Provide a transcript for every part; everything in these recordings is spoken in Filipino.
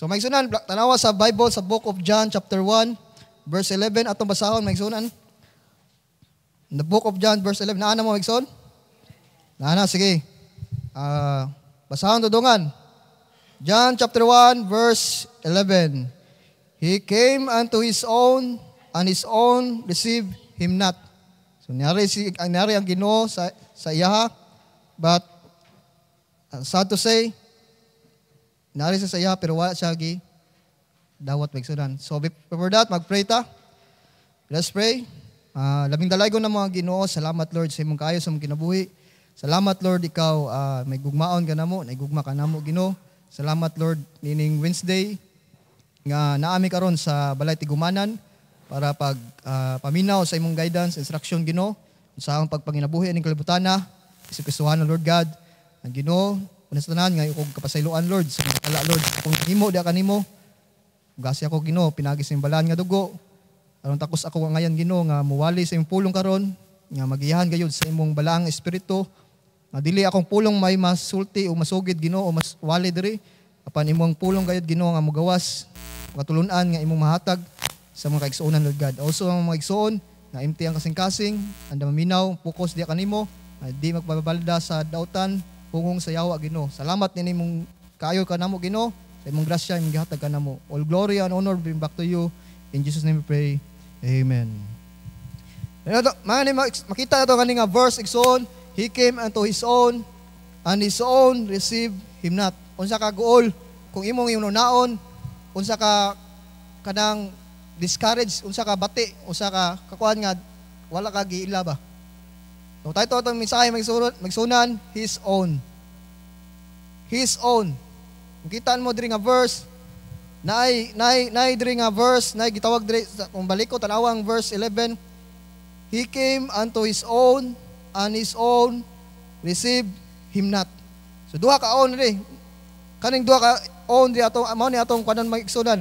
So maigsunan, tanawa sa Bible sa Book of John chapter 1 verse 11 atong basahon maigsunan. In the Book of John verse 11, naana mo maigsun? Naana, sige. Basahon tudungan. John chapter 1 verse 11. He came unto his own, and his own received him not. So nari ang Ginoo sa iyaha, but sad to say, nari sa iyaha pero wala siya gi dawat maigsunan. So before that, mag-pray ta. Let's pray. Labing dalaygon na mga Ginoo, salamat Lord sa imong kaayo sa imong kinabuhi. Salamat Lord, ikaw may gugmaon ka namo, naigugma ka namo Ginoo. Salamat Lord, nining Wednesday nga naami karon sa Balay Tigumanan para paminaw sa imong guidance, instruction Ginoo sa akong pagpanginabuhi ining kalibutana. Isukisuhan na Lord God, ang Ginoo, unas tanan nga ikog kapasayloan Lord sa mga tala Lord. Kung himo di ka nimo, gasi ako Ginoo, pinagi sa imbalan nga dugo. Aron takos ako ngayon Ginoo nga muwali sa imong pulong karon, nga magiyahan gayud sa imong balaang espiritu. Nga dili akong pulong may masulti o masugid Ginoo o mas wali diri. Apan imong pulong gayud Ginoo nga mogawas, katulunan nga imong mahatag sa mga kaigsuonan Lord God. Also ang mga igsuon nga empty ang kasing-kasing, anda maminaw, focus di kanimo, di magpabalda sa dautan, hungong sa yawa Ginoo. Salamat nini imong kaayo kanamo Ginoo, sa imong grasya imong gihatag kanamo. All glory and honor bring back to you. In Jesus' name we pray. Amen. Makita nato kani nga verse igsoon, he came unto his own, and his own received him not. Unsa ka gool kung imong inunaon, unsa ka kanang discourage, unsa ka bati, unsa ka kakuan nga wala ka giila ba. So tayo itong mensahe magsunan, his own. His own. Kitaan mo diri nga verse, naay diri nga verse, naay gitawag diri kung balik ko tanawang verse 11. He came unto his own, and his own received him not. So duha ka own diri. Kaning duha ka own diri atong mao ni atong kanan magigsunan.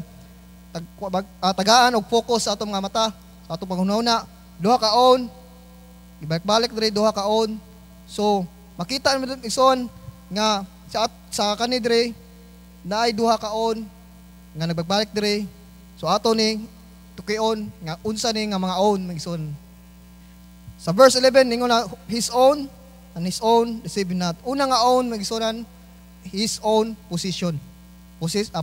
Tagaan og focus sa atong mga mata, sa atong panghunahuna. Duha ka own. Ibalik-balik diri duha ka own. So makita mo igsoon nga sa kani diri naay duha ka own nga nagbalik diri. So ato ni tukion nga unsa ni nga mga own magigsoon. Sa verse 11, ningon na, his own, and his own received not. Una nga own, magisunan, his own position.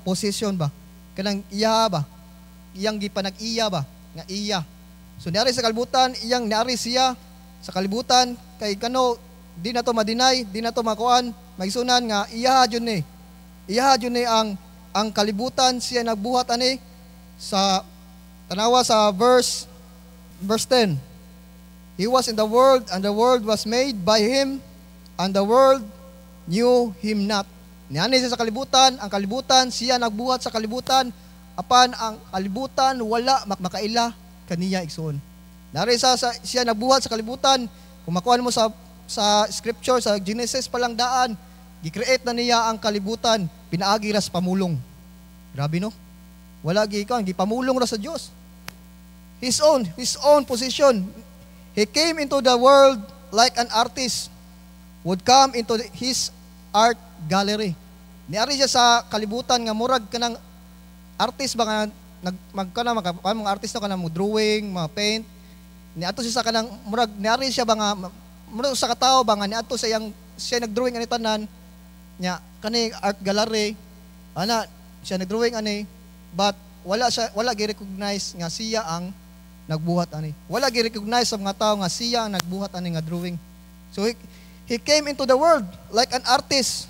Position ba? Kanang iya ba? Iyang gipanag-iya ba? Nga iya. So, niari sa kalibutan, iyang niari siya sa kalibutan, kay kano, di na to madinay, di na to makuan, magisunan nga, iya dyan ni. Iya dyan ni ang kalibutan, siya nagbuhat ani, sa, tanawa sa verse 10. He was in the world, and the world was made by Him, and the world knew Him not. Niani siya sa kalibutan, ang kalibutan, siya nagbuhat sa kalibutan, apan ang kalibutan, wala makaila kaniya igsoon. Nari siya nagbuhat sa kalibutan, kung makuha mo sa scripture, sa Genesis palang daan, gi-create na niya ang kalibutan, pinaagi ra sa pamulong. Grabe no? Wala gipamulong ra sa Dios. His own position. He came into the world like an artist would come into his art gallery. Niari siya sa kalibutan nga murag kanang artist ba nga mga artist na kanang drawing, mga paint. Niadto siya sa kanang murag niari siya ba nga murag sa katao ba nga niadto sa siya nagdrawing ani tanan nya kani art gallery. Ana siya nagdrawing ani but wala gi-recognize nga siya ang nagbuhat ani. Wala gi-recognize sa mga tao nga siya ang nagbuhat ani nga drawing. So he came into the world like an artist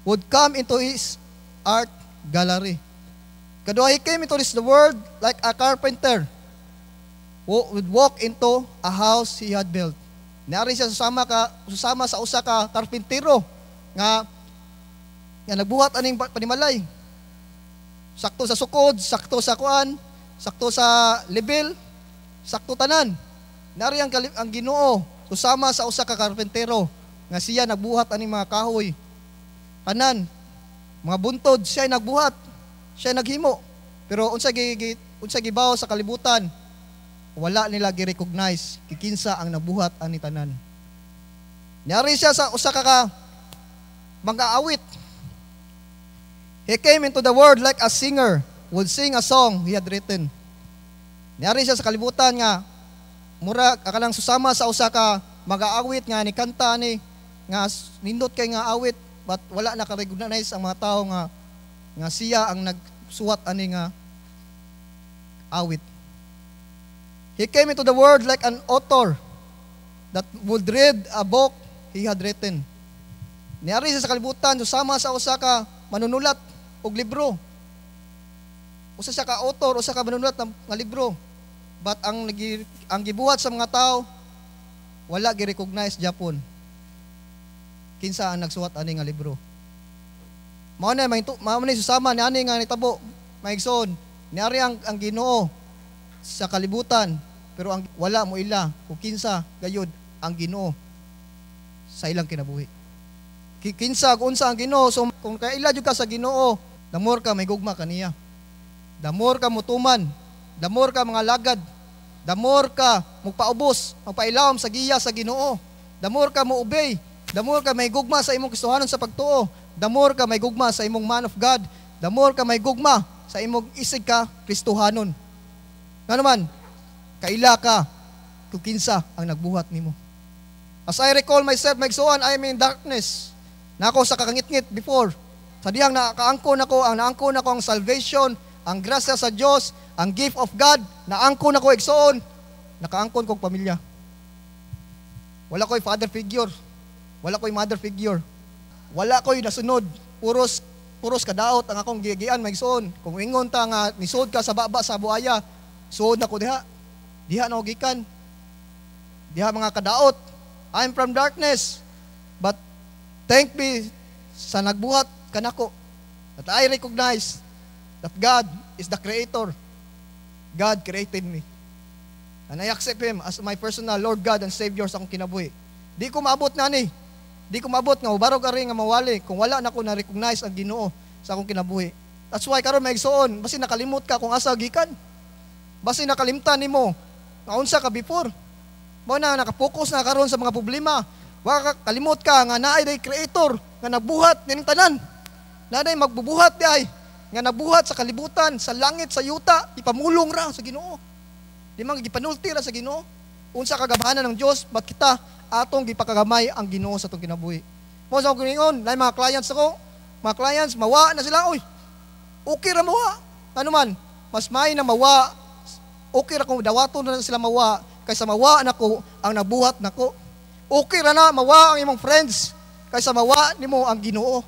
would come into his art gallery. Kadua, he came into the world like a carpenter who would walk into a house he had built. Niari siya susama sa usa ka karpintero nga nagbuhat aning panimalay. Sakto sa sukod, sakto sa kuan, sakto sa level, sakto tanan. Nari ang Ginoo susama sa usa ka karpentero nga siya nagbuhat aning mga kahoy. Tanan, mga buntod siya nagbuhat, siya naghimo. Pero unsa gibaw sa kalibutan, wala nila gi-recognize kikinsa ang nabuhat ani tanan. Nari siya sa usa ka mga awit. He came into the world like a singer would sing a song he had written. Niari siya sa kalibutan nga mura kanang susama sa usa ka mag-aawit nga ni kanta ni nga nindot kay nga awit but wala naka-recognize ang mga tao nga siya ang nagsuwat ani nga awit. He came into the world like an author that would read a book he had written. Niari siya sa kalibutan susama sa usa ka manunulat og libro. Usa siya ka author, usa ka manunulat ng libro. But ang gibuhat sa mga tao wala gi-recognize Japon. Kinsa ang nagsuwat ani nga libro. Mao na susama ni ani nga nitabo, maigsoon. Niari ang Ginoo sa kalibutan pero ang wala mo ila kung kinsa gayud ang Ginoo sa ilang kinabuhi. Kinsa kung unsa ang Ginoo, so kung kaila jud ka sa Ginoo, damor ka may gugma kaniya. Damor ka mutuman, damor ka mga lagad, damor ka magpaubos, magpailawom sa giya sa Ginoo. Damor ka mo obey, damor ka may gugma sa imong Kristohanon sa pagtuo, damor ka may gugma sa imong man of God, damor ka may gugma sa imong isig ka Kristohanon. Nga naman, kaila ka kung kinsa ang nagbuhat nimo. As I recall myself, maigsuon, I am in darkness. Nako sa kakangit-ngit before. Sa dihang naangkon ako ang salvation, ang grasya sa Dios, ang gift of God, naangkon ako igsoon. Nakaangkon kong pamilya. Wala ko'y father figure. Wala ko'y mother figure. Wala ko'y nasunod. Puros kadaot ang akong gigian maigsoon. Kung ingon ta nga nisod ka sa baba sa buaya, suod na ko diha. Diha na ko gikan. Diha mga kadaot. I'm from darkness. But thank be sa nagbuhat kanako that I recognize that God is the creator. God created me. And I accept Him as my personal Lord God and Savior sa akong kinabuhi. Di ko maabot na ni. Di ko maabot nga barog ari nga mawali kung wala na ko na-recognize ang Ginoo sa akong kinabuhi. That's why karon maigsoon, basi nakalimot ka kung asa gikan. Basi nakalimtan nimo nga unsa ka before. Mo na nakapokus na karon sa mga problema. Wa kalimot ka nga naay day creator nga nagbuhat ning tanan. Naay magbubuhat di ay nga nabuhat sa kalibutan, sa langit, sa yuta, ipamulong ra sa Ginoo. Di man gipanulti ra sa Ginoo. Unsa kagabahanan ng Dios bat kita atong gipakagamay ang Ginoo sa atong kinabuhi. Mo sa akong ingon, nay mga clients ako, mga clients mawa na sila oy. Okay ra mawa. Ano man, mas may na mawa. Okay ra kung dawaton na sila mawa kaysa mawa nako ang nabuhat nako. Okay ra na mawa ang imong friends kaysa mawa nimo ang Ginoo.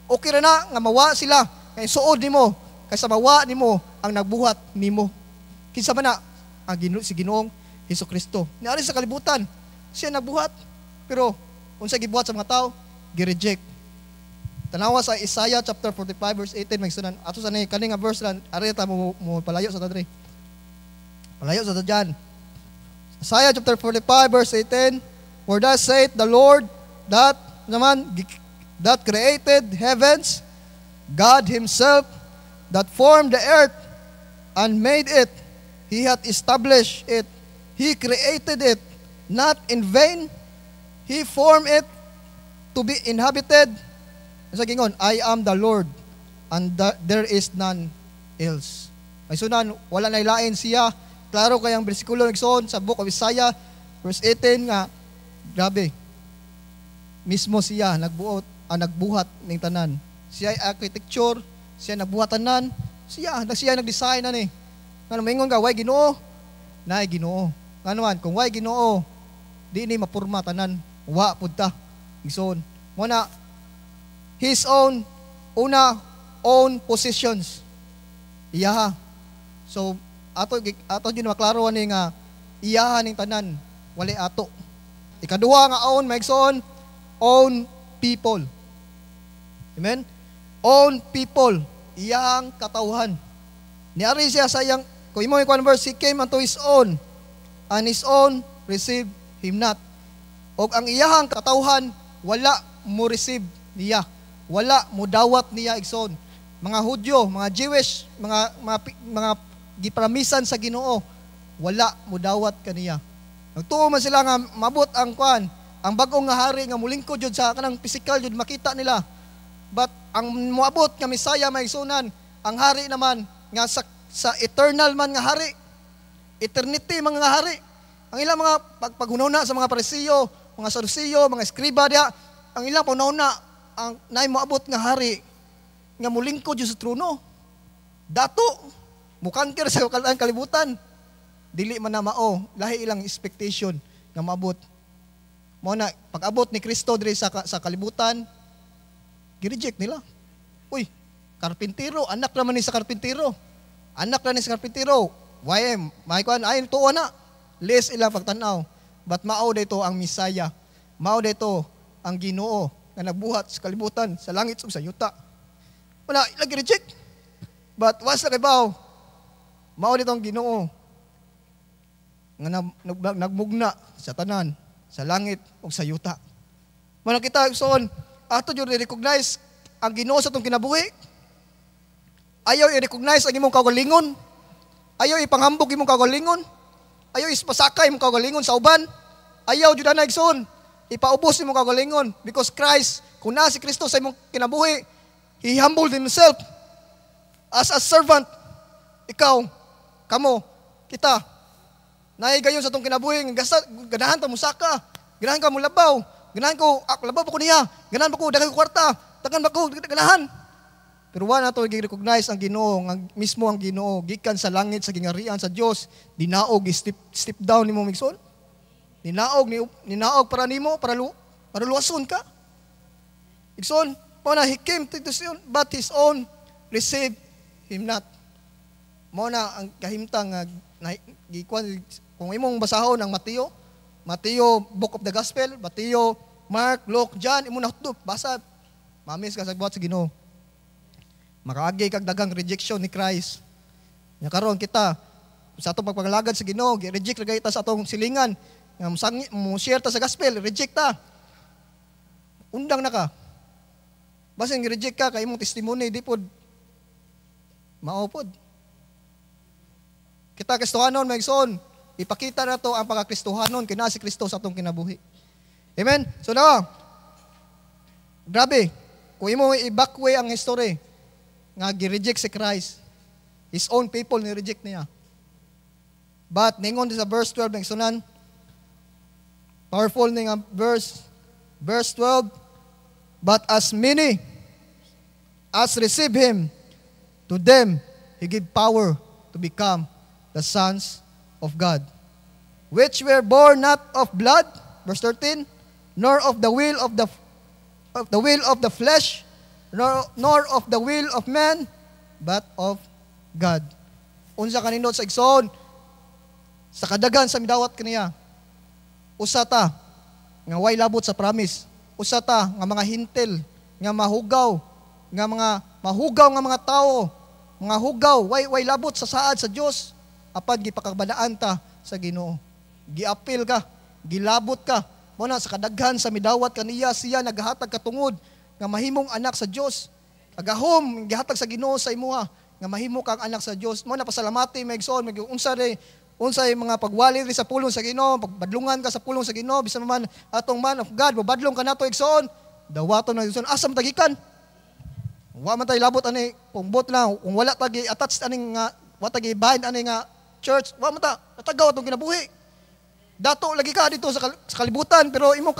Okay ra na nga mawa sila kay suod nimo kaysa mawa nimo ang nagbuhat nimo. Kinsa man na ang si Ginoong Hesukristo. Niari sa kalibutan, siya nagbuhat pero unsa gibuhat sa mga tao, gi-reject. Tanawa sa Isaiah chapter 45 verse 18 magsunan ato sa ni kaning nga verse lan ari ta mo palayo sa tadre. Palayo sa tadyan. Isaiah chapter 45 verse 18, for thus saith the Lord that created heavens, God Himself that formed the earth and made it. He hath established it. He created it not in vain. He formed it to be inhabited. Sa gingon, I am the Lord and there is none else. Ay sunan, wala na ilain siya. Klaro kayang bersikulo nagsuon sa book of Isaiah verse 18 nga grabe. Mismo siya nagbuhat ning tanan. Siya ay architecture, siya nagbuhat tanan, siya nag-design na ni. Ngano maingon ka, why Ginoo? Nay Ginoo. Ngano man, kung why Ginoo, di ni mapurma tanan. Wa pud ta. Igsoon. Mo na His own positions. Iyaha. So ato gyud maklaro ani nga iyaha ning tanan wali ato. Ikaduha nga own maigsoon, own people. Amen. Own people, iyang katawhan. Niari siya sa iyang kung imo ikuan verse, he came unto his own and his own received him not. Og ang iyahang katawhan wala mo receive niya. Wala mo dawat niya igsoon. Mga Hudyo, mga Jewish, mga gipramisan sa Ginoo, wala mo dawat kaniya. Nagtuo man sila nga mabot ang bagong nga hari nga mulingkod jud sa kanang physical jud makita nila. But ang moabot nga Misaya maigsunan, ang hari naman nga sa eternal man nga hari, eternity mga nga hari. Ang ilang mga paghunahuna sa mga Parisiyo, mga Sadusiyo, mga eskriba diya, ang ilang paghunahuna ang naay moabot nga hari nga mulingkod sa trono. Dato mukangkir sa kalibutan. Dili man na mao, lahi ilang expectation nga maabot. Mao na pag-abot ni Kristo diri sa kalibutan, gi-reject nila. Uy, karpintero, anak naman ni sa karpintero. Anak na ni sa karpintero. YM, may kuan ay tuwa na. Les ilang pagtanaw. But mao dito ang Misaya. Mao dito ang Ginoo nga nagbuhat sa kalibutan, sa langit ug sa yuta. Wala ilang gi-reject. But was na kibaw. Mao dito ang Ginoo nga nagmugna sa tanan, sa langit ug sa yuta. Muna kita son ato jud recognize ang Ginoo sa atong kinabuhi. Ayaw i-recognize ang imong kaugalingon. Ayaw ipanghambog imong kaugalingon. Ayaw ispasakay imong kaugalingon sa uban. Ayaw jud ana igsoon ipaubos imong kaugalingon because Christ, kung na si Kristo sa imong kinabuhi, He humbled Himself as a servant. Ikaw, kamo, kita, naigayon sa itong kinabuhi, ganahan ta mo saka, ganahan ka mo labaw, ganahan ko, labaw pa ko niya, ganahan pa ko, dagang ko kwarta, dagan pa ko, ganahan. Pero wala na ito, i-recognize ang Ginoo, mismo ang Ginoo, gikan sa langit, sa gingarian, sa Diyos, dinaog, step down ni mo, Migson. Ninaog para nimo, para luwason ka. Migson, He came to this own, but His own received Him not. Muna ang kahimtang kung imong basahon ang Mateo, Book of the Gospel, Mateo, Mark, Luke, John, imong nahutdop, basa, mamis ka sa buhat sa Ginoo. Makaagi kag dagang rejection ni Christ. Nya karon kita sa atong pagpagalagad sa Ginoo, reject ra kita sa atong silingan. Nga mo share ta sa gospel, reject ta. Undang na ka. Basin reject ka kay imong testimony di pod mao pod. Kita Kristohanon, maigsoon, ipakita na to ang pagka-Kristohanon, kina si Kristo sa atong kinabuhi. Amen? So na, grabe, kung imo i-backway ang history, nga gi-reject si Christ, His own people ni-reject niya. But, ningon sa verse 12, naigsunan, powerful nga verse 12, but as many as receive Him, to them He give power to become the sons of God, which were born not of blood, verse 13, nor of the will of the flesh, nor of the will of man, but of God. Unsa kanindot sa igsoon, sa kadagan sa midawat kaniya, usa ta nga way labot sa promise, usa ta nga mga hintel, nga mahugaw nga mga tao, mga hugaw, way labot sa saad sa Dios. Apan gipakabadaan ta sa Ginoo. Giapil ka, gilabot ka. Muna sa kadaghan sa midawat kaniya siya naghatag katungod nga mahimong anak sa Dios. Agahom gihatag sa Ginoo sa imuha nga mahimo kang anak sa Dios. Muna pasalamati maigsoon unsay mga pagwali sa pulong sa Ginoo, pagbadlungan ka sa pulong sa Ginoo bisan man atong man of God, babadlong ka nato igsoon. Dawaton na igsoon asam tagikan. Wa man tay labot ani kung bot lang, kung wala tagi attached ani nga wa tagi bind ani nga church, wa mata natagaw atong kinabuhi. Dato lagi ka dito sa kalibutan pero imong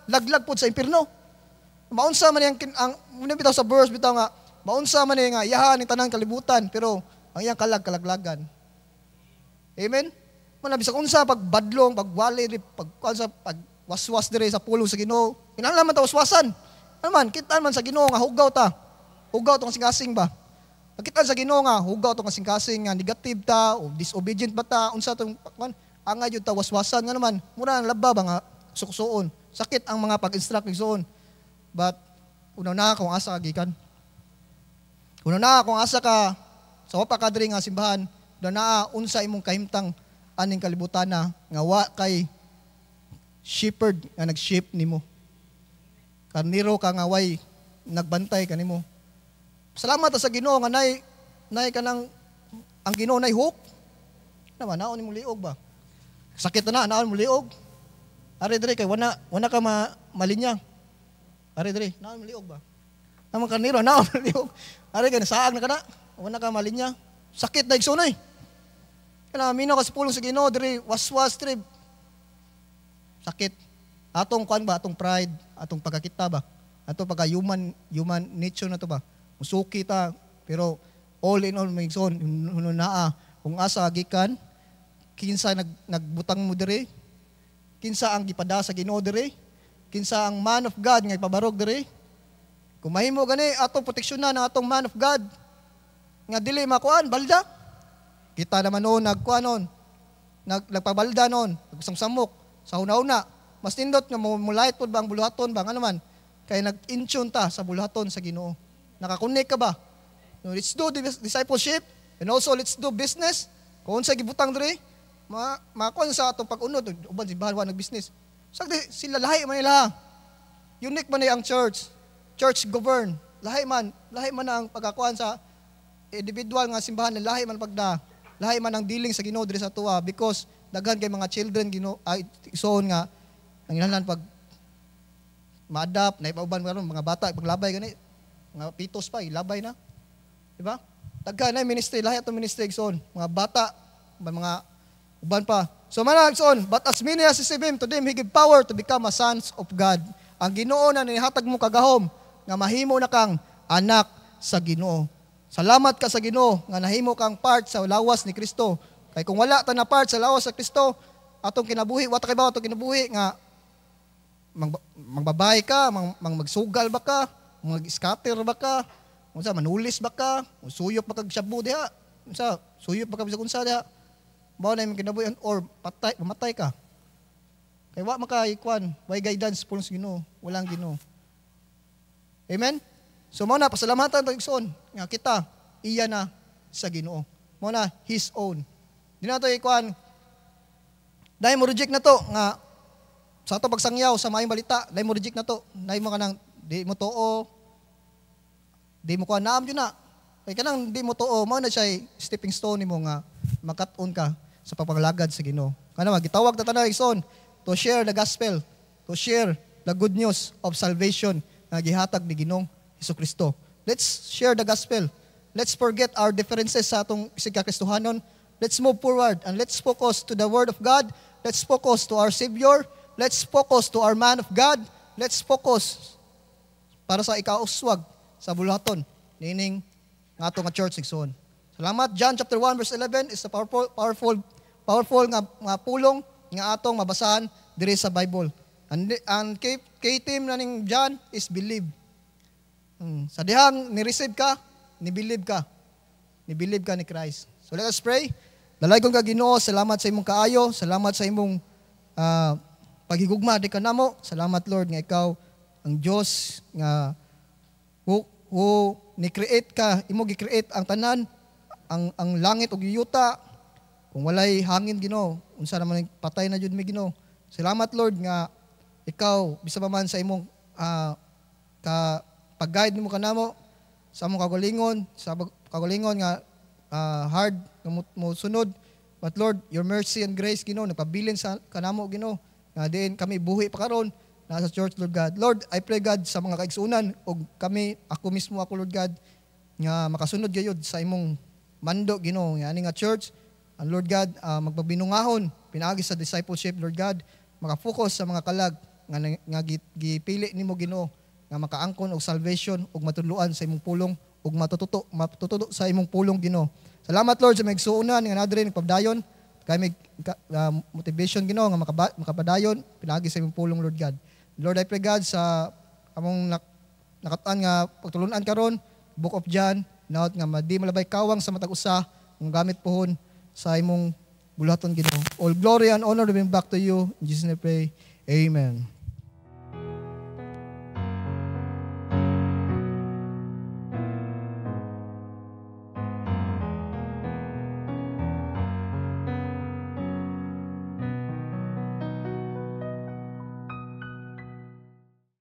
laglag pud sa impierno. Maunsa man ang bitaw sa verse bitaw nga maunsa man nga iyahan ni tanang kalibutan pero ang iyang kalaglagan. Amen. Man bisag unsa pagbadlong, pagwali, pagwaswas dire sa pulong sa Ginoo. Kinahanglan man ta waswasan. Naman kita man sa Ginoo nga hugaw ta. Hugaw tong singasing ba? Pagkitaan sa Ginoo nga hugaw tong kasing-kasing nga negative ta o disobedient ba ta unsa tong angay jud ta waswasan nga naman mura ang laba ba nga suksuon sakit ang mga pag-instruct igsoon. But una na kung asa gikan, una na kung asa ka sa wa pa ka diri nga simbahan, una na unsa imong kahimtang aning kalibutana nga wa kay shepherd nga nag-sheep nimo, karniro ka nga way nagbantay kanimo. Salamat sa Ginoo nga nay kanang ang Ginoo nay hope. Naman naon imong liog ba? Sakit na naon mo liog. Ari dire kay wana ka malinya. Ari dire naon mo liog ba? Ang mga karnero, naon liog. Ari ka, nasaag na ka na. Wala ka malinya. Sakit na igsonoy. Kaya minaw ka sa pulong sa Ginoo, diri, waswas, trib. Sakit. Atong kuan ba, atong pride, atong pagkakita ba? Atong pagka-human nature na to ba? Musuki ta, pero all in all, may igsoon, hununaa, kung asa gikan, kinsa nagbutang mo diri, kinsa ang gipada sa Ginoo diri, kinsa ang man of God nga ipabarog diri. Kung mahimo gani atong proteksyonan ang atong man of God nga dili makuan balda. Kita naman noon nagkuan noon. Nagpabalda noon, nagsamsamok sa una-una. Mas nindot nga mulayt pod ba ang buluhaton ba nga naman kay nag-intune ta sa buluhaton sa Ginoo. Nakakonek ka ba? No, let's do discipleship and also let's do business. Kung unsa gibutang diri, makuan sa atong pag-unod uban si bahalwa nag-business. Sagdi sila lahi man nila. Unique man ang church. Church govern. Lahi man ang pagkakuan sa individual nga simbahan, lahi man pagda. Lahi man ang dealing sa Ginoo diri sa tuwa because daghan kay mga children ison nga nanginahanglan pag ma-adapt na ipauban karon mga bata paglabay gani mga pitos pa ilabay na. Di ba? Daghan na ministry, lahi atong ministry ison, mga bata, mga uban pa. So managson, but as many as receive him, to them he give power to become a sons of God. Ang Ginoo na nihatag mo kagahom nga mahimo na kang anak sa Ginoo. Salamat ka sa Ginoo nga nahimo kang part sa lawas ni Kristo. Kay kung wala ta na part sa lawas sa Kristo, atong kinabuhi, wata kay ba atong kinabuhi nga magbabay ka, magsugal ba ka, mag-scatter ba ka, unsa manulis ba ka, suyop ba kag shabu diha, unsa suyop ba ka bisag unsa diha. Mao na imong kinabuhi or mamatay ka. Kay wa makaikuan, way guidance pulong sa Ginoo, walang Ginoo. Amen. So mao na pasalamatan tag igsoon nga kita iya na sa Ginoo. Mao na his own. Di na to ikuan. Dahil mo reject na to nga sa ato pagsangyaw sa maayong balita, dahil mo reject na to. Dahil mo kanang di mo too. Di mo kuan naam yun na. Kay kanang di mo too, mao na siya stepping stone nimo nga makat-on ka sa pagpangalagad sa Ginoo. Kana magitawag ta tanan igsoon to share the gospel, to share the good news of salvation nga gihatag ni Ginoong Hesukristo. Let's share the gospel. Let's forget our differences sa atong sigkakristohanon. Let's move forward and let's focus to the Word of God. Let's focus to our Savior. Let's focus to our man of God. Let's focus para sa ikauswag sa buluhaton nining nga ato nga church igsoon. Salamat. John chapter 1 verse 11 is a powerful nga pulong nga atong mabasahan diri sa Bible. And kay team na ning John is believe. Sa dihang ni-receive ka, ni-believe ka. Ni-believe ka ni Christ. So let us pray. Dalay kong Ginoo, salamat sa imong kaayo, salamat sa imong paghigugma di ka namo. Salamat Lord nga ikaw ang Dios nga who ni-create ka, imo gi-create ang tanan, ang langit ug yuta. Kung walay hangin Ginoo, unsa naman patay na jud mi Ginoo. Salamat Lord nga ikaw bisa pa man sa imong pag-guide nimo kanamo sa among kagalingon nga hard nga mo sunod. But Lord, your mercy and grace Ginoo nagpabilin sa kanamo Ginoo nga diin kami buhi pa karon nasa church Lord God. Lord, I pray God sa mga kaigsunan og kami ako mismo Lord God nga makasunod gayud sa imong mando Ginoo nga ani nga church. And Lord God, magbabinungahon pinaagi sa discipleship Lord God, maka-focus sa mga kalag nga gipili nimo Ginoo nga makaangkon og salvation og matudloan sa imong pulong ug matututo sa imong pulong Ginoo. Salamat Lord sa magsuunan nga nadre nagpabdayon kay may motivation Ginoo nga makapadayon pinaagi sa imong pulong Lord God. Lord, I pray God sa among nakatan nga pagtulunan karon Book of John naot nga madi malabay kawang sa matag usa ang gamit pohon sa imong buluhaton Ginoo. All glory and honor be back to you. In Jesus name I pray. Amen.